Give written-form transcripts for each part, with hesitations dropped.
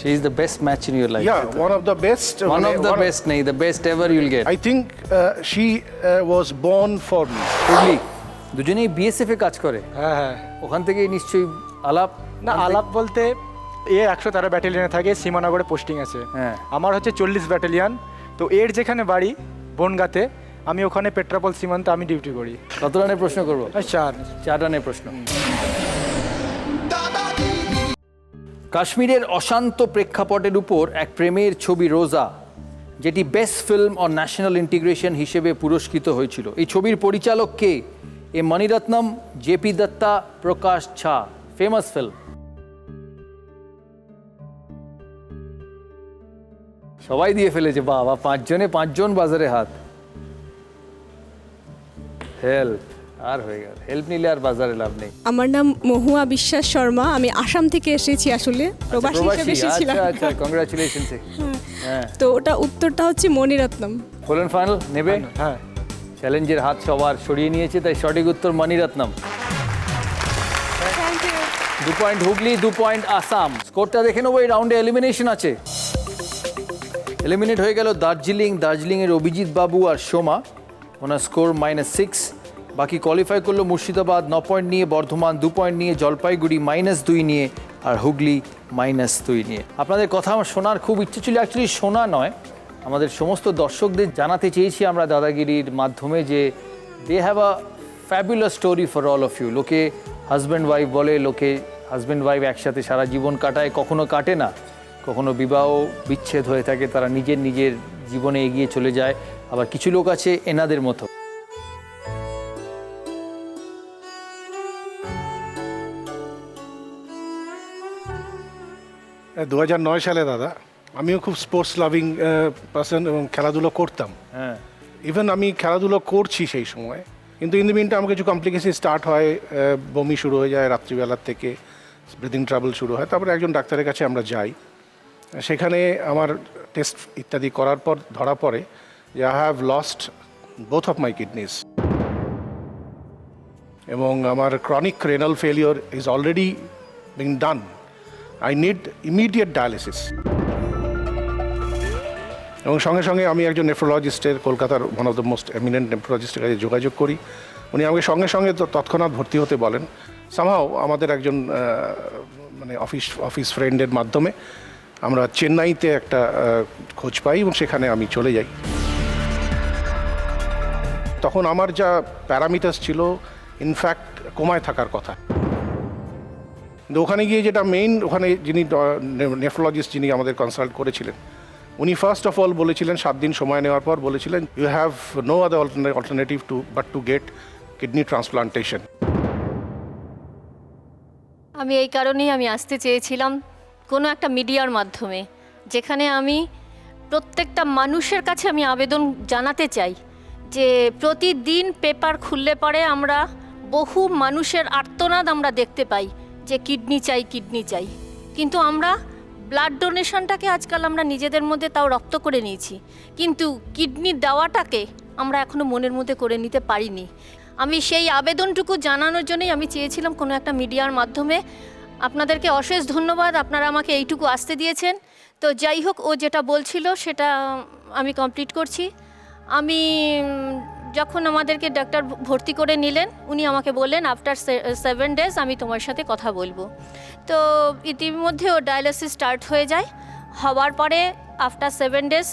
She is the best match in your life. Yeah, one of the best. One of the best, nahi, the best ever you'll get. I think she was born for me. Hooghly দুজনেই BSF এ কাজ করে, হ্যাঁ হ্যাঁ। ওখান থেকে নিশ্চয়ই আলাপ। না আলাপ বলতে এ 113 ব্যাটালিয়নে থাকে, সীমানগরে পোস্টিং আছে। হ্যাঁ। আমার হচ্ছে 40 ব্যাটালিয়ন। তো এর যেখানে বাড়ি বনগাঁতে, আমি ওখানে পেট্রাপোল সীমান্তে আমি ডিউটি করি। কত রানের প্রশ্ন করবো? 4 রানের প্রশ্ন। কাশ্মীরের অশান্ত প্রেক্ষাপটের উপর এক প্রেমের ছবি রোজা, যেটি best film on national integration হিসেবে পুরস্কৃত হয়েছিল। এই ছবির পরিচালক কে? এ Maniratnam, JP Dutta, Prakash Jha. Famous film. সবাই দিয়ে ফেলেছে, বাবা 5 জনে 5 জন বাজারে হাত। হেল্প আর হয়ে গেল, হেল্প নিলে আর বাজারে লাভ নেই। আমার নাম মহুয়া বিশ্বাস শর্মা, আমি আসাম থেকে এসেছি, আসলে প্রবাসী হিসেবে এসেছিলাম। আচ্ছা, কংগ্রাচুলেশনস। হ্যাঁ, তো ওটা উত্তরটা হচ্ছে মণিরত্নম। বলেন ফাইনাল নেবে? হ্যাঁ। চ্যালেঞ্জের হাত সবার সরিয়ে নিয়েছে, তাই সঠিক উত্তর মণিরত্নম। 2 পয়েন্ট হুগলি, 2 পয়েন্ট আসাম। স্কোরটা দেখে নেবো। এই রাউন্ডে এলিমিনেশন আছে। এলিমিনেট হয়ে গেল দার্জিলিংয়ের অভিজিৎ বাবু আর সোমা, ওনার স্কোর -6। বাকি কোয়ালিফাই করলো মুর্শিদাবাদ 9 পয়েন্ট নিয়ে, বর্ধমান 2 পয়েন্ট নিয়ে, জলপাইগুড়ি -2 নিয়ে, আর হুগলি -2 নিয়ে। আপনাদের কথা আমার শোনার খুব ইচ্ছে ছিল, অ্যাকচুয়ালি শোনা নয়, আমাদের সমস্ত দর্শকদের জানাতে চেয়েছি আমরা দাদাগিরির মাধ্যমে যে they have a fabulous story for all of you. লোকে হাজব্যান্ড ওয়াইফ বলে, লোকে হাজব্যান্ড ওয়াইফ একসাথে সারা জীবন কাটায়, কখনো কাটে না, কখনো বিবাহ বিচ্ছেদ হয়ে থাকে, তারা নিজের জীবনে এগিয়ে চলে যায়। আবার কিছু লোক আছে এনাদের মতো। Uh, 2009 সালে দাদা, আমিও খুব স্পোর্টস লাভিং পার্সন এবং খেলাধুলো করতাম। হ্যাঁ, ইভেন আমি খেলাধুলো করছি সেই সময়, কিন্তু ইন দ্য মিনটা আমার কিছু কমপ্লিকেশন স্টার্ট হয়, বমি শুরু হয়ে যায় রাত্রিবেলার থেকে, ব্রিদিং ট্রাবল শুরু হয়। তারপরে একজন ডাক্তারের কাছে আমরা যাই, সেখানে আমার টেস্ট ইত্যাদি করার পর ধরা পড়ে যে I have lost both of my kidneys, এবং আমার chronic renal failure is already being done. I need immediate dialysis. এবং সঙ্গে সঙ্গে আমি একজন নেফ্রোলজিস্টের, কলকাতার one of the most eminent নেফ্রোলজিস্টের কাছে যোগাযোগ করি। উনি আমাকে সঙ্গে সঙ্গে তৎক্ষণাৎ ভর্তি হতে বলেন। সামহাও আমাদের একজন মানে অফিস ফ্রেন্ডের মাধ্যমে আমরা চেন্নাইতে একটা খোঁজ পাই এবং সেখানে আমি চলে যাই। তখন আমার যা প্যারামিটার্স ছিল, ইনফ্যাক্ট কোমায় থাকার কথা। কিন্তু ওখানে গিয়ে যেটা মেইন, ওখানে যিনি নেফ্রোলজিস্ট যিনি আমাদের কনসাল্ট করেছিলেন, উনি ফার্স্ট অফ অল বলেছিলেন, 7 দিন সময় নেওয়ার পর বলেছিলেন, you have no other alternative to get kidney transplantation. আমি এই কারণেই আমি আসতে চেয়েছিলাম কোনো একটা মিডিয়ার মাধ্যমে, যেখানে আমি প্রত্যেকটা মানুষের কাছে আমি আবেদন জানাতে চাই যে প্রতিদিন পেপার খুললে পরে আমরা বহু মানুষের আর্তনাদ আমরা দেখতে পাই যে কিডনি চাই, কিন্তু আমরা ব্লাড ডোনেশনটাকে আজকাল আমরা নিজেদের মধ্যে তাও রপ্ত করে নিয়েছি, কিন্তু কিডনি দেওয়াটাকে আমরা এখনও মনের মধ্যে করে নিতে পারিনি। আমি সেই আবেদনটুকু জানানোর জন্যই আমি চেয়েছিলাম কোনো একটা মিডিয়ার মাধ্যমে। আপনাদেরকে অশেষ ধন্যবাদ, আপনারা আমাকে এইটুকু আসতে দিয়েছেন। তো যাই হোক, ও যেটা বলছিল সেটা আমি কমপ্লিট করছি। আমি যখন আমাদেরকে ডাক্তার ভর্তি করে নিলেন, উনি আমাকে বললেন আফটার 7 ডেজ আমি তোমার সাথে কথা বলবো। তো ইতিমধ্যে ও ডায়ালিসিস স্টার্ট হয়ে যায়। হওয়ার পরে আফটার 7 ডেজ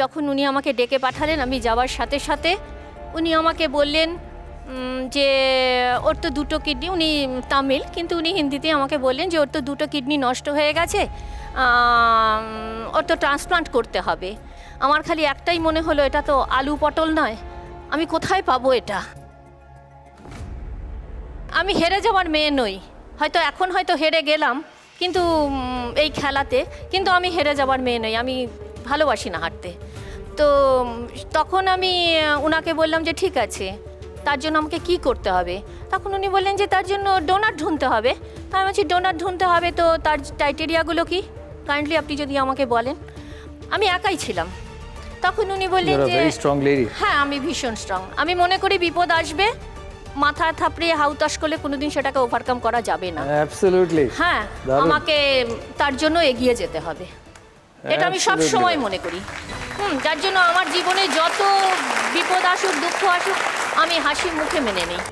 যখন উনি আমাকে ডেকে পাঠালেন, আমি যাওয়ার সাথে সাথে উনি আমাকে বললেন যে ওর তো 2টো কিডনি, উনি তামিল কিন্তু উনি হিন্দিতে আমাকে বললেন যে ওর তো 2টো কিডনি নষ্ট হয়ে গেছে, ওর তো ট্রান্সপ্লান্ট করতে হবে। আমার খালি একটাই মনে হলো, এটা তো আলু পটল নয়, আমি কোথায় পাবো এটা? আমি হেরে যাওয়ার মেয়ে নই, এখন হয়তো হেরে গেলাম কিন্তু এই খেলাতে, কিন্তু আমি হেরে যাওয়ার মেয়ে নই, আমি ভালোবাসি না হারতে। তো তখন আমি ওনাকে বললাম যে ঠিক আছে, তার জন্য আমাকে কি করতে হবে? তখন উনি বললেন যে তার জন্য ডোনার ঢুঁড়তে হবে। আমি বলছি ডোনার ঢুঁড়তে হবে, তো তার ক্রাইটেরিয়াগুলো কি কাইন্ডলি আপনি যদি আমাকে বলেন। আমি একাই ছিলাম। তখন উনি বললেন যে হ্যাঁ, আমি ভীষণ স্ট্রং, আমি মনে করি বিপদ আসবে মাথায় থাপড়িয়ে হাউতাশ করলে কোনোদিন সেটাকে ওভারকাম করা যাবে না। অ্যাবসলিউটলি। হ্যাঁ, দারুণ। আমাকে তার জন্য এগিয়ে যেতে হবে, এটা আমি সব Absolutely. সময় মনে করি। যার জন্য আমার জীবনে যত বিপদ আসুক, দুঃখ আসুক, আমি হাসি মুখে মেনে নিই।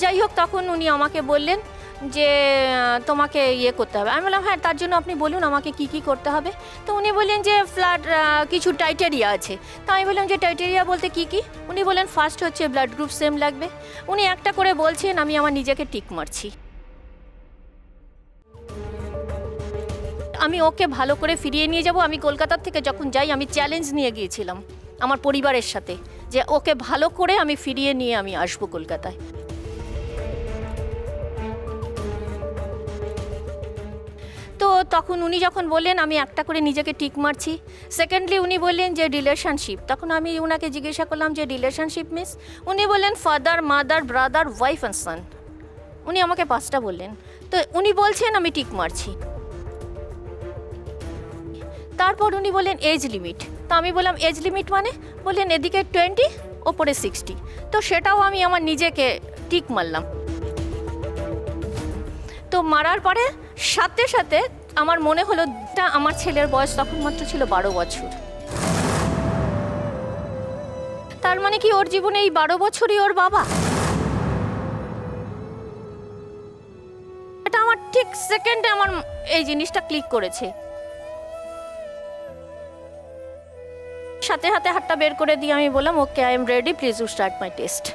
যাই হোক, তখন উনি আমাকে বললেন যে তোমাকে ইয়ে করতে হবে। আমি বললাম হ্যাঁ, তার জন্য আপনি বলুন আমাকে কি কি করতে হবে। তো উনি বললেন যে ফ্লাড কিছু টাইটেরিয়া আছে। তো আমি বললাম যে টাইটেরিয়া বলতে কি কি। উনি বললেন ফার্স্ট হচ্ছে ব্লাড গ্রুপ সেম লাগবে। উনি একটা করে বলছেন, আমি আমার নিজেকে টিক মারছি। আমি ওকে ভালো করে ফিরিয়ে নিয়ে যাব। আমি কলকাতার থেকে যখন যাই, আমি চ্যালেঞ্জ নিয়ে গিয়েছিলাম আমার পরিবারের সাথে যে ওকে ভালো করে আমি ফিরিয়ে নিয়ে আমি আসবো কলকাতায়। তো তখন উনি যখন বললেন আমি একটা করে নিজেকে টিক মারছি। সেকেন্ডলি উনি বললেন যে রিলেশনশিপ। তখন আমি ওনাকে জিজ্ঞাসা করলাম যে রিলেশনশিপ মিস। উনি বললেন father, mother, brother, wife and son. উনি আমাকে 5টা বললেন। তো উনি বলছেন আমি টিক মারছি। তারপর উনি বললেন এজ লিমিট। তো আমি বললাম এজ লিমিট মানে? বললেন এদিকে 20, ওপরে 60। তো সেটাও আমি আমার নিজেকে টিক মারলাম। তো মারার পরে সাথে সাথে আমার মনে হলো আমার ছেলের বয়স তখন মাত্র ছিল 12 বছর। তার মানে কি ওর জীবনে এই 12 বছরই ওর বাবা? এটা আমার ঠিক সেকেন্ডে আমার এই জিনিসটা ক্লিক করেছে। সাথে সাথে হাতটা বের করে দিয়ে আমি বললাম okay, I am ready, please you start my test.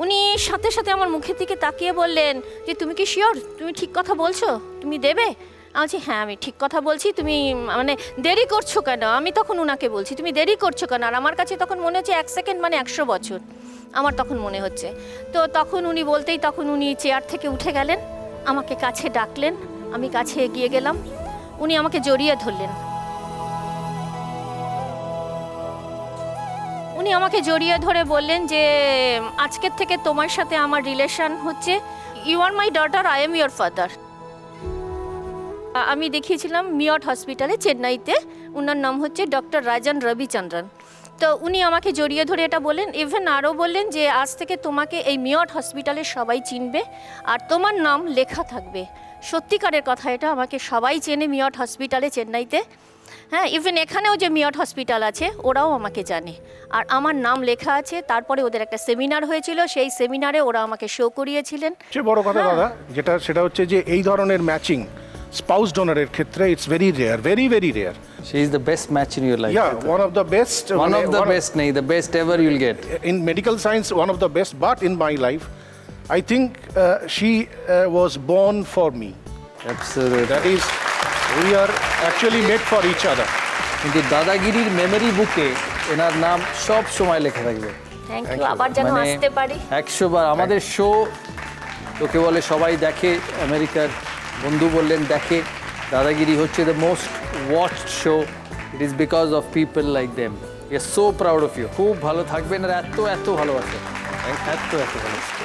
উনি সাথে সাথে আমার মুখের দিকে তাকিয়ে বললেন যে তুমি কি শিওর, তুমি ঠিক কথা বলছো, তুমি দেবে? আমি বলছি হ্যাঁ আমি ঠিক কথা বলছি, তুমি মানে দেরি করছো কেন? আমি তখন উনাকে বলছি তুমি দেরি করছো কেন? আর আমার কাছে তখন মনে হচ্ছে 1 সেকেন্ড মানে 100 বছর আমার তখন মনে হচ্ছে। তো তখন উনি বলতেই তখন উনি চেয়ার থেকে উঠে গেলেন, আমাকে কাছে ডাকলেন, আমি কাছে এগিয়ে গেলাম, উনি আমাকে জড়িয়ে ধরলেন। উনি আমাকে জড়িয়ে ধরে বললেন যে আজকের থেকে তোমার সাথে আমার রিলেশন হচ্ছে, you are my daughter, I am your father. আমি দেখিয়েছিলাম মিয়ট হসপিটালে চেন্নাইতে, ওনার নাম হচ্ছে ডক্টর রাজন রবিচন্দ্রন। তো উনি আমাকে জড়িয়ে ধরে এটা বললেন, ইভেন আরও বললেন যে আজ থেকে তোমাকে এই মিয়ট হসপিটালে সবাই চিনবে আর তোমার নাম লেখা থাকবে। সত্যিকারের কথা, এটা আমাকে সবাই চেনে মিয়ট হসপিটালে চেন্নাইতে। হ্যাঁ, ইভেন এখানেও যে মিয়ট হসপিটাল আছে ওরাও আমাকে জানে আর আমার নাম লেখা আছে। তারপরে ওদের একটা সেমিনার হয়েছিল, সেই সেমিনারে ওরা আমাকে শো করিয়েছিলেন। সবচেয়ে বড় কথা দাদা সেটা হচ্ছে যে এই ধরনের ম্যাচিং স্পাউস ডোনারের ক্ষেত্রে it's very rare, very very rare. She is the best match in your life. Yeah, one of the best. One of the best, nahi, the best ever you'll get. In medical science, one of the best. But in my life, I think she was born for me. Absolutely. That is, we are actually made for each other. কিন্তু দাদাগিরির memory বুকে এনার নাম সব সময় লেখা থাকবে। Thank you, আবার যেন মানে আসতে পারি। 100 বার আমাদের শো তোকে বলে সবাই দেখে, আমেরিকার বন্ধু বললেন দেখে। দাদাগিরি হচ্ছে the most watched show. It is because of people like them. We are so proud of you. খুব ভালো থাকবেন আর এত ভালোবাসে, এত ভালোবাসে।